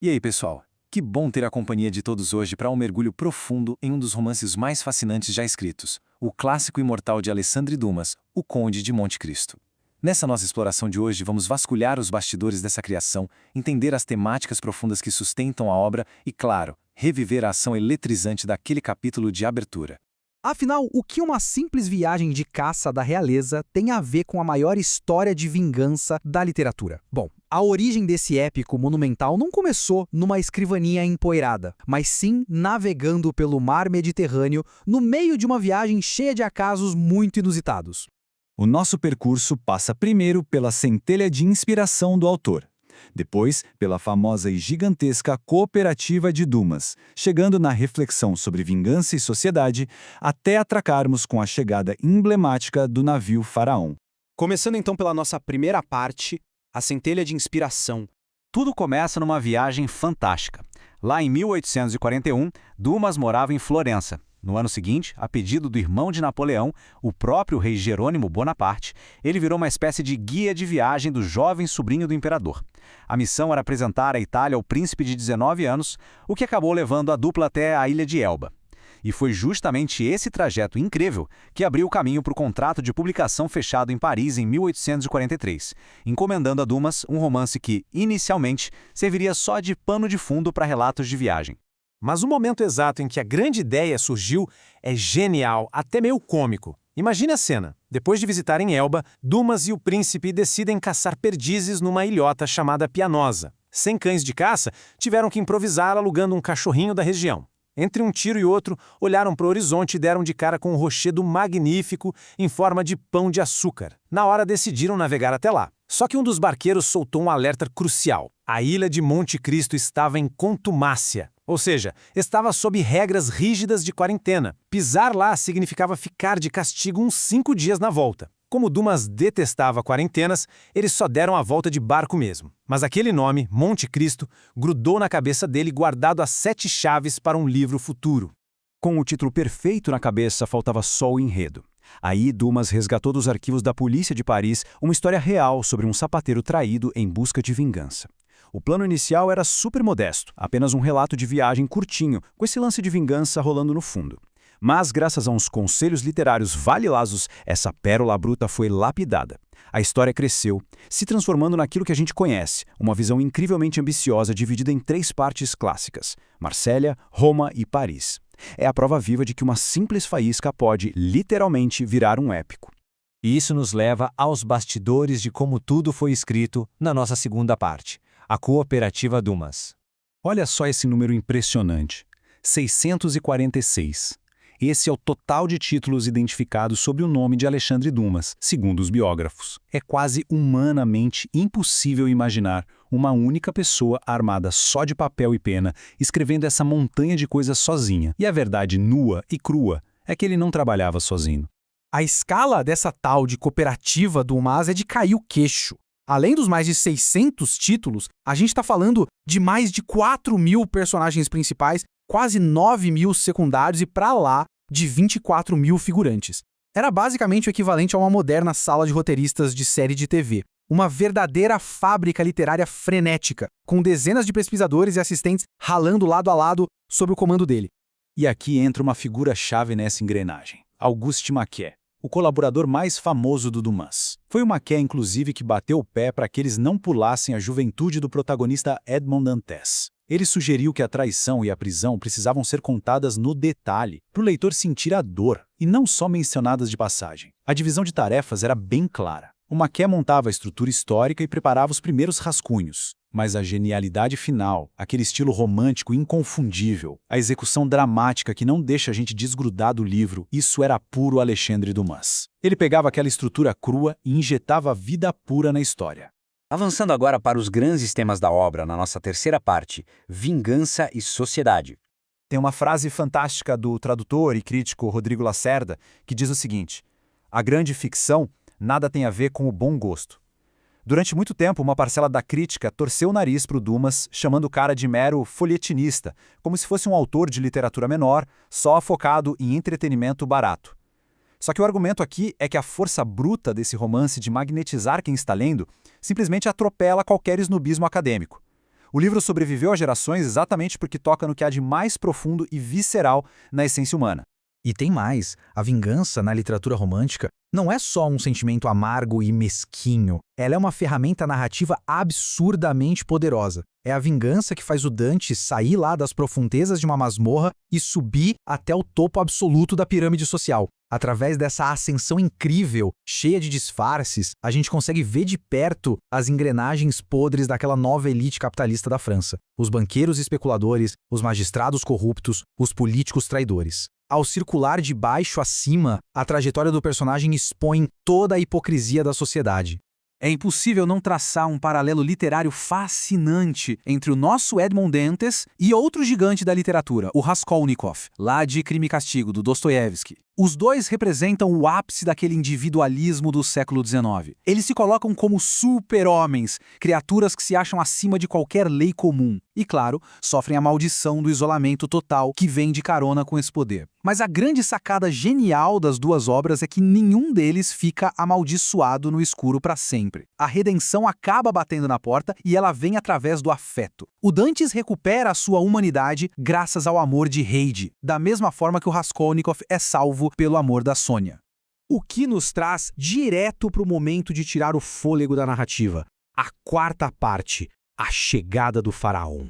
E aí, pessoal? Que bom ter a companhia de todos hoje para um mergulho profundo em um dos romances mais fascinantes já escritos, o clássico imortal de Alexandre Dumas, O Conde de Monte Cristo. Nessa nossa exploração de hoje, vamos vasculhar os bastidores dessa criação, entender as temáticas profundas que sustentam a obra e, claro, reviver a ação eletrizante daquele capítulo de abertura. Afinal, o que uma simples viagem de caça da realeza tem a ver com a maior história de vingança da literatura? Bom, a origem desse épico monumental não começou numa escrivaninha empoeirada, mas sim navegando pelo mar Mediterrâneo no meio de uma viagem cheia de acasos muito inusitados. O nosso percurso passa primeiro pela centelha de inspiração do autor, depois pela famosa e gigantesca Cooperativa de Dumas, chegando na reflexão sobre vingança e sociedade, até atracarmos com a chegada emblemática do navio Faraão. Começando então pela nossa primeira parte, a centelha de inspiração. Tudo começa numa viagem fantástica. Lá em 1841, Dumas morava em Florença. No ano seguinte, a pedido do irmão de Napoleão, o próprio rei Jerônimo Bonaparte, ele virou uma espécie de guia de viagem do jovem sobrinho do imperador. A missão era apresentar à Itália o príncipe de 19 anos, o que acabou levando a dupla até a ilha de Elba. E foi justamente esse trajeto incrível que abriu o caminho para o contrato de publicação fechado em Paris em 1843, encomendando a Dumas um romance que, inicialmente, serviria só de pano de fundo para relatos de viagem. Mas o momento exato em que a grande ideia surgiu é genial, até meio cômico. Imagine a cena. Depois de visitarem Elba, Dumas e o príncipe decidem caçar perdizes numa ilhota chamada Pianosa. Sem cães de caça, tiveram que improvisar alugando um cachorrinho da região. Entre um tiro e outro, olharam para o horizonte e deram de cara com um rochedo magnífico em forma de pão de açúcar. Na hora decidiram navegar até lá. Só que um dos barqueiros soltou um alerta crucial. A ilha de Monte Cristo estava em contumácia. Ou seja, estava sob regras rígidas de quarentena. Pisar lá significava ficar de castigo uns 5 dias na volta. Como Dumas detestava quarentenas, eles só deram a volta de barco mesmo. Mas aquele nome, Monte Cristo, grudou na cabeça dele guardado as 7 chaves para um livro futuro. Com o título perfeito na cabeça, faltava só o enredo. Aí Dumas resgatou dos arquivos da polícia de Paris uma história real sobre um sapateiro traído em busca de vingança. O plano inicial era super modesto, apenas um relato de viagem curtinho, com esse lance de vingança rolando no fundo. Mas, graças a uns conselhos literários valilosos, essa pérola bruta foi lapidada. A história cresceu, se transformando naquilo que a gente conhece, uma visão incrivelmente ambiciosa dividida em 3 partes clássicas: Marsella, Roma e Paris. É a prova viva de que uma simples faísca pode, literalmente, virar um épico. E isso nos leva aos bastidores de como tudo foi escrito na nossa segunda parte, a Cooperativa Dumas. Olha só esse número impressionante: 646. Esse é o total de títulos identificados sob o nome de Alexandre Dumas, segundo os biógrafos. É quase humanamente impossível imaginar uma única pessoa armada só de papel e pena escrevendo essa montanha de coisas sozinha. E a verdade nua e crua é que ele não trabalhava sozinho. A escala dessa tal de Cooperativa Dumas é de cair o queixo. Além dos mais de 600 títulos, a gente está falando de mais de 4.000 personagens principais, quase 9.000 secundários e para lá de 24.000 figurantes. Era basicamente o equivalente a uma moderna sala de roteiristas de série de TV. Uma verdadeira fábrica literária frenética, com dezenas de pesquisadores e assistentes ralando lado a lado sob o comando dele. E aqui entra uma figura-chave nessa engrenagem: Auguste Maquet, o colaborador mais famoso do Dumas. Foi o Maquet, inclusive, que bateu o pé para que eles não pulassem a juventude do protagonista Edmond Dantes. Ele sugeriu que a traição e a prisão precisavam ser contadas no detalhe, para o leitor sentir a dor, e não só mencionadas de passagem. A divisão de tarefas era bem clara. O Maquet montava a estrutura histórica e preparava os primeiros rascunhos. Mas a genialidade final, aquele estilo romântico inconfundível, a execução dramática que não deixa a gente desgrudar do livro, isso era puro Alexandre Dumas. Ele pegava aquela estrutura crua e injetava vida pura na história. Avançando agora para os grandes temas da obra, na nossa terceira parte, vingança e sociedade. Tem uma frase fantástica do tradutor e crítico Rodrigo Lacerda que diz o seguinte: a grande ficção nada tem a ver com o bom gosto. Durante muito tempo, uma parcela da crítica torceu o nariz para o Dumas, chamando o cara de mero folhetinista, como se fosse um autor de literatura menor, só focado em entretenimento barato. Só que o argumento aqui é que a força bruta desse romance de magnetizar quem está lendo simplesmente atropela qualquer snobismo acadêmico. O livro sobreviveu às gerações exatamente porque toca no que há de mais profundo e visceral na essência humana. E tem mais, a vingança na literatura romântica não é só um sentimento amargo e mesquinho, ela é uma ferramenta narrativa absurdamente poderosa. É a vingança que faz o Dante sair lá das profundezas de uma masmorra e subir até o topo absoluto da pirâmide social. Através dessa ascensão incrível, cheia de disfarces, a gente consegue ver de perto as engrenagens podres daquela nova elite capitalista da França. Os banqueiros especuladores, os magistrados corruptos, os políticos traidores. Ao circular de baixo a cima, a trajetória do personagem expõe toda a hipocrisia da sociedade. É impossível não traçar um paralelo literário fascinante entre o nosso Edmond Dantes e outro gigante da literatura, o Raskolnikov, lá de Crime e Castigo, do Dostoiévski. Os dois representam o ápice daquele individualismo do século XIX. Eles se colocam como super-homens, criaturas que se acham acima de qualquer lei comum. E, claro, sofrem a maldição do isolamento total que vem de carona com esse poder. Mas a grande sacada genial das duas obras é que nenhum deles fica amaldiçoado no escuro para sempre. A redenção acaba batendo na porta e ela vem através do afeto. O Dantes recupera a sua humanidade graças ao amor de Heidi, da mesma forma que o Raskolnikov é salvo pelo amor da Sônia. O que nos traz direto para o momento de tirar o fôlego da narrativa. A quarta parte, a chegada do faraó.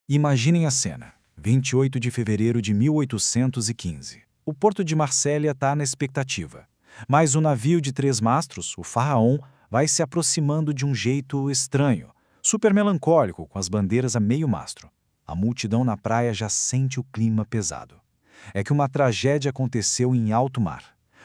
Imaginem a cena. 28 de fevereiro de 1815. O porto de Marsella está na expectativa. Mas o navio de 3 mastros, o Faraó, vai se aproximando de um jeito estranho, super melancólico, com as bandeiras a meio mastro. A multidão na praia já sente o clima pesado. É que uma tragédia aconteceu em alto mar.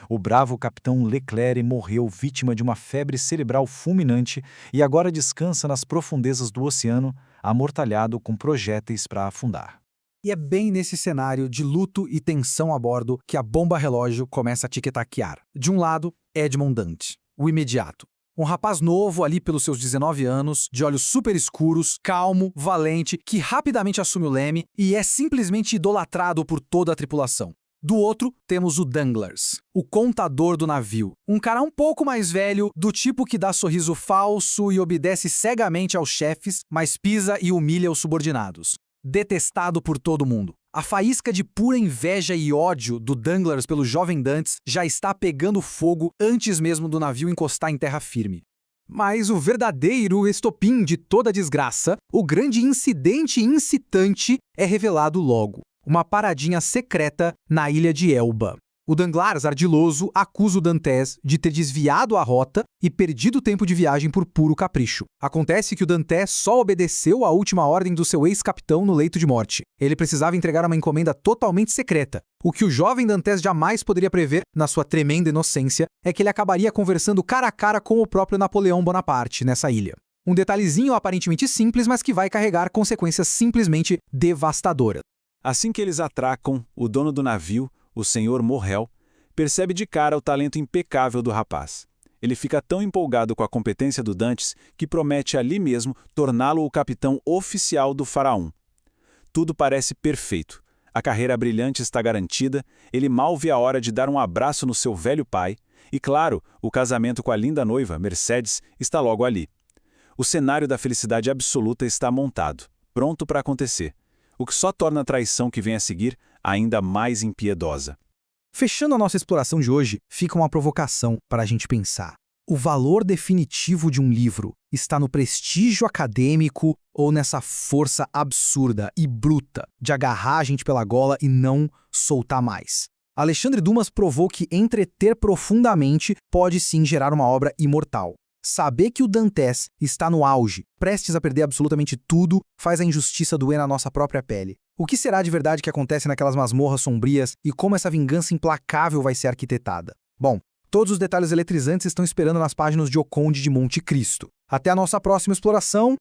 O bravo capitão Leclerc morreu vítima de uma febre cerebral fulminante e agora descansa nas profundezas do oceano, amortalhado com projéteis para afundar. E é bem nesse cenário de luto e tensão a bordo que a bomba relógio começa a tic-taquear. De um lado, Edmond Dante, o imediato. Um rapaz novo ali pelos seus 19 anos, de olhos super escuros, calmo, valente, que rapidamente assume o leme e é simplesmente idolatrado por toda a tripulação. Do outro, temos o Danglars, o contador do navio. Um cara um pouco mais velho, do tipo que dá sorriso falso e obedece cegamente aos chefes, mas pisa e humilha os subordinados. Detestado por todo mundo. A faísca de pura inveja e ódio do Danglars pelo jovem Dantes já está pegando fogo antes mesmo do navio encostar em terra firme. Mas o verdadeiro estopim de toda a desgraça, o grande incidente incitante, é revelado logo. Uma paradinha secreta na ilha de Elba. O Danglars, ardiloso, acusa o Dantes de ter desviado a rota e perdido o tempo de viagem por puro capricho. Acontece que o Dantes só obedeceu à última ordem do seu ex-capitão no leito de morte. Ele precisava entregar uma encomenda totalmente secreta. O que o jovem Dantes jamais poderia prever, na sua tremenda inocência, é que ele acabaria conversando cara a cara com o próprio Napoleão Bonaparte nessa ilha. Um detalhezinho aparentemente simples, mas que vai carregar consequências simplesmente devastadoras. Assim que eles atracam, o dono do navio, o senhor Morrel, percebe de cara o talento impecável do rapaz. Ele fica tão empolgado com a competência do Dantes que promete ali mesmo torná-lo o capitão oficial do Faraó. Tudo parece perfeito. A carreira brilhante está garantida, ele mal vê a hora de dar um abraço no seu velho pai e, claro, o casamento com a linda noiva, Mercedes, está logo ali. O cenário da felicidade absoluta está montado, pronto para acontecer, o que só torna a traição que vem a seguir ainda mais impiedosa. Fechando a nossa exploração de hoje, fica uma provocação para a gente pensar. O valor definitivo de um livro está no prestígio acadêmico ou nessa força absurda e bruta de agarrar a gente pela gola e não soltar mais? Alexandre Dumas provou que entreter profundamente pode sim gerar uma obra imortal. Saber que o Dantes está no auge, prestes a perder absolutamente tudo, faz a injustiça doer na nossa própria pele. O que será de verdade que acontece naquelas masmorras sombrias e como essa vingança implacável vai ser arquitetada? Bom, todos os detalhes eletrizantes estão esperando nas páginas de O Conde de Monte Cristo. Até a nossa próxima exploração